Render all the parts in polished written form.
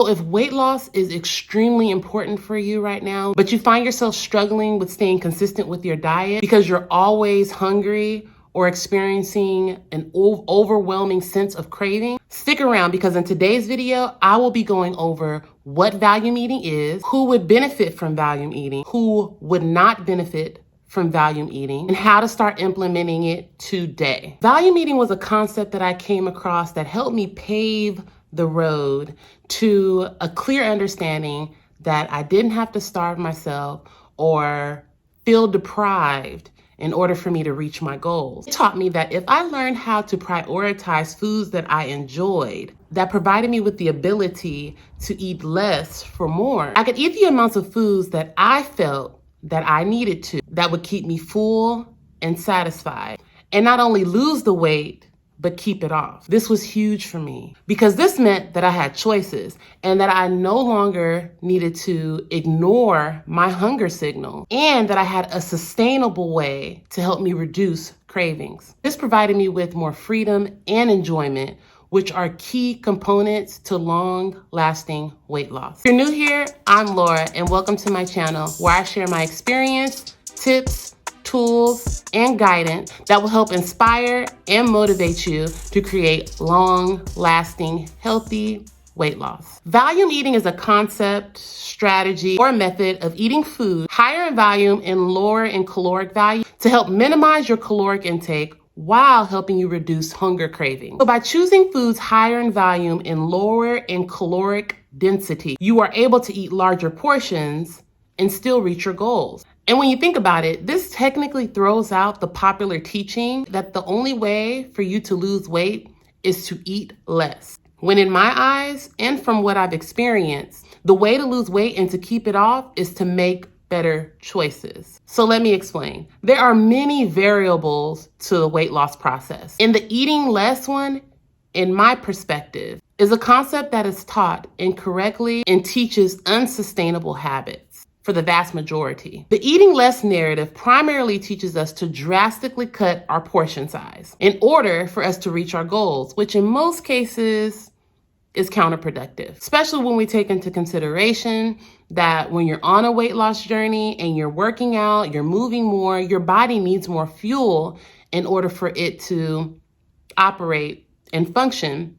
So if weight loss is extremely important for you right now, but you find yourself struggling with staying consistent with your diet because you're always hungry or experiencing an overwhelming sense of craving, stick around because in today's video, I will be going over what volume eating is, who would benefit from volume eating, who would not benefit from volume eating, and how to start implementing it today. Volume eating was a concept that I came across that helped me pave the road to a clear understanding that I didn't have to starve myself or feel deprived in order for me to reach my goals. It taught me that if I learned how to prioritize foods that I enjoyed, that provided me with the ability to eat less for more, I could eat the amounts of foods that I felt that I needed to, that would keep me full and satisfied, and not only lose the weight, but keep it off. This was huge for me because this meant that I had choices and that I no longer needed to ignore my hunger signal and that I had a sustainable way to help me reduce cravings. This provided me with more freedom and enjoyment, which are key components to long-lasting weight loss. If you're new here, I'm Laura, and welcome to my channel where I share my experience, tips, tools, and guidance that will help inspire and motivate you to create long-lasting, healthy weight loss. Volume eating is a concept, strategy, or method of eating food higher in volume and lower in caloric value to help minimize your caloric intake while helping you reduce hunger cravings. So by choosing foods higher in volume and lower in caloric density, you are able to eat larger portions and still reach your goals. And when you think about it, this technically throws out the popular teaching that the only way for you to lose weight is to eat less. When in my eyes, and from what I've experienced, the way to lose weight and to keep it off is to make better choices. So let me explain. There are many variables to the weight loss process. And the eating less one, in my perspective, is a concept that is taught incorrectly and teaches unsustainable habits for the vast majority. The eating less narrative primarily teaches us to drastically cut our portion size in order for us to reach our goals, which in most cases is counterproductive, especially when we take into consideration that when you're on a weight loss journey and you're working out, you're moving more, your body needs more fuel in order for it to operate and function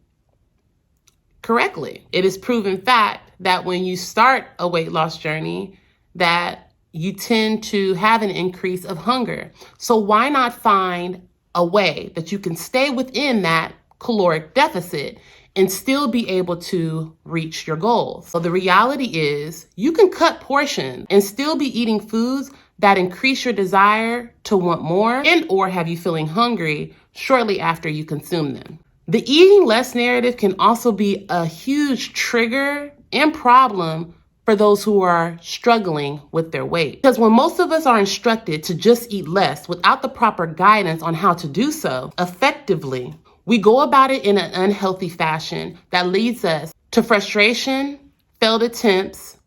correctly. It is proven fact that when you start a weight loss journey, that you tend to have an increase of hunger. So why not find a way that you can stay within that caloric deficit and still be able to reach your goals? So the reality is you can cut portions and still be eating foods that increase your desire to want more and or have you feeling hungry shortly after you consume them. The eating less narrative can also be a huge trigger and problem for those who are struggling with their weight. Because when most of us are instructed to just eat less without the proper guidance on how to do so effectively, we go about it in an unhealthy fashion that leads us to frustration, failed attempts,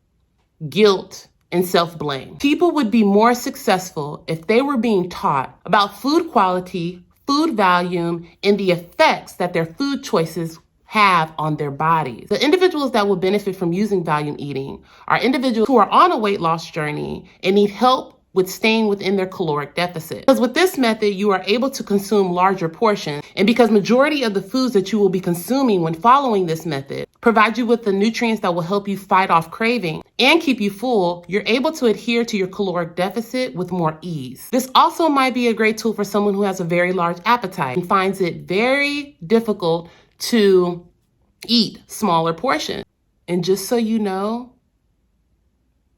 guilt, and self-blame. People would be more successful if they were being taught about food quality, food volume, and the effects that their food choices have on their bodies. The individuals that will benefit from using volume eating are individuals who are on a weight loss journey and need help with staying within their caloric deficit. Because with this method, you are able to consume larger portions. And because majority of the foods that you will be consuming when following this method provide you with the nutrients that will help you fight off craving and keep you full, you're able to adhere to your caloric deficit with more ease. This also might be a great tool for someone who has a very large appetite and finds it very difficult to eat smaller portions. And just so you know,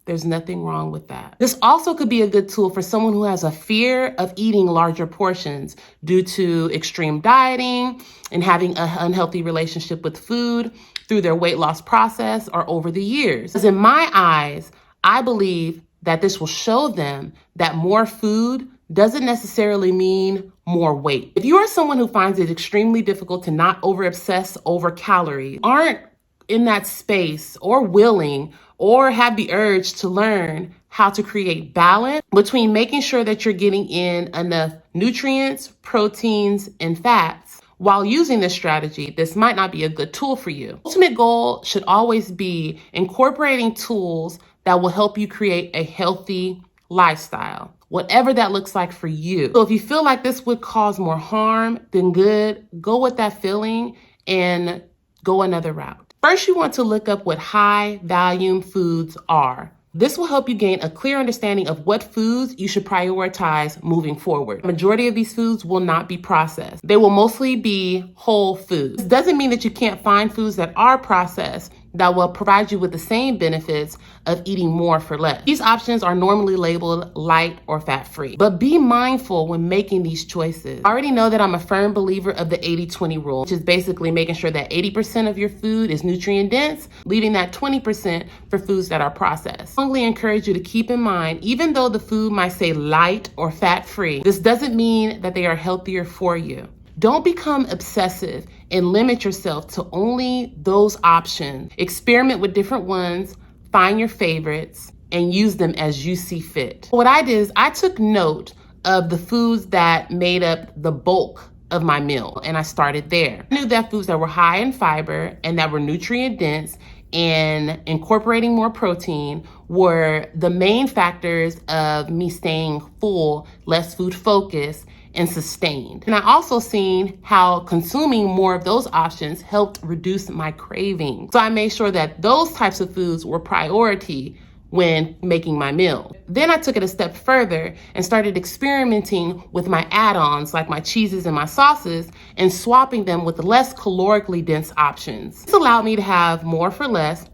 there's nothing wrong with that. This also could be a good tool for someone who has a fear of eating larger portions due to extreme dieting and having an unhealthy relationship with food through their weight loss process or over the years. Because in my eyes, I believe that this will show them that more food doesn't necessarily mean more weight. If you are someone who finds it extremely difficult to not over-obsess over calories, aren't in that space or willing or have the urge to learn how to create balance between making sure that you're getting in enough nutrients, proteins, and fats While using this strategy, this might not be a good tool for you. Ultimate goal should always be incorporating tools that will help you create a healthy lifestyle, whatever that looks like for you. So if you feel like this would cause more harm than good, go with that feeling and go another route. First, you want to look up what high volume foods are. This will help you gain a clear understanding of what foods you should prioritize moving forward. The majority of these foods will not be processed. They will mostly be whole foods. This doesn't mean that you can't find foods that are processed that will provide you with the same benefits of eating more for less. These options are normally labeled light or fat-free, but be mindful when making these choices. I already know that I'm a firm believer of the 80-20 rule, which is basically making sure that 80% of your food is nutrient dense, leaving that 20% for foods that are processed. I strongly encourage you to keep in mind, even though the food might say light or fat-free, this doesn't mean that they are healthier for you. Don't become obsessive and limit yourself to only those options. Experiment with different ones, find your favorites, and use them as you see fit. What I did is I took note of the foods that made up the bulk of my meal, and I started there. I knew that foods that were high in fiber and that were nutrient dense and incorporating more protein were the main factors of me staying full, less food focused, and sustained. And I also seen how consuming more of those options helped reduce my cravings. So I made sure that those types of foods were priority when making my meal. Then I took it a step further and started experimenting with my add-ons like my cheeses and my sauces and swapping them with less calorically dense options. This allowed me to have more for less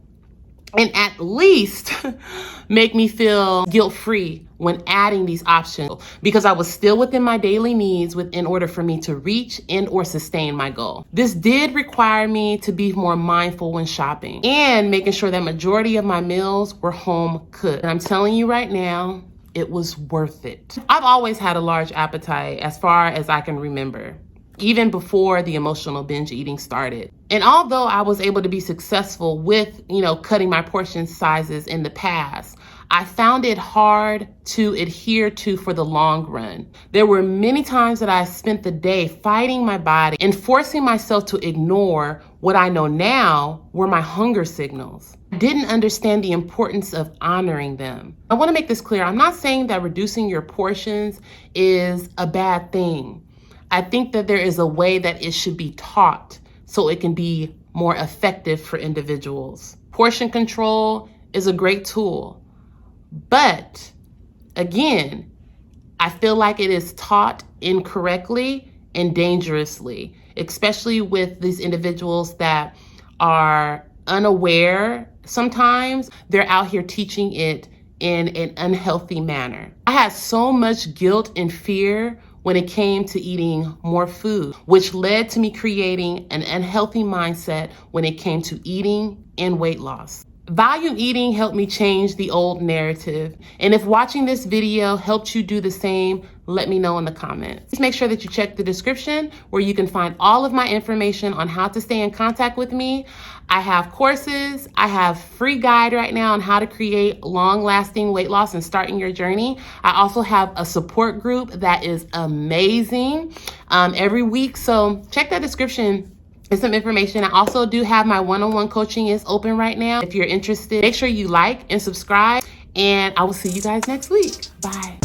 and at least make me feel guilt-free when adding these options because I was still within my daily needs in order for me to reach and or sustain my goal. This did require me to be more mindful when shopping and making sure that majority of my meals were home cooked. And I'm telling you right now, it was worth it. I've always had a large appetite as far as I can remember, even before the emotional binge eating started. And although I was able to be successful with, cutting my portion sizes in the past, I found it hard to adhere to for the long run. There were many times that I spent the day fighting my body and forcing myself to ignore what I know now were my hunger signals. I didn't understand the importance of honoring them. I want to make this clear. I'm not saying that reducing your portions is a bad thing. I think that there is a way that it should be taught so it can be more effective for individuals. Portion control is a great tool. But again, I feel like it is taught incorrectly and dangerously, especially with these individuals that are unaware. Sometimes they're out here teaching it in an unhealthy manner. I had so much guilt and fear when it came to eating more food, which led to me creating an unhealthy mindset when it came to eating and weight loss. Volume eating helped me change the old narrative. And if watching this video helped you do the same, let me know in the comments. Please make sure that you check the description where you can find all of my information on how to stay in contact with me. I have courses. I have free guide right now on how to create long-lasting weight loss and starting your journey. I also have a support group that is amazing every week. So check that description. There's some information. I also do have my one-on-one coaching is open right now. If you're interested, make sure you like and subscribe, and I will see you guys next week. Bye.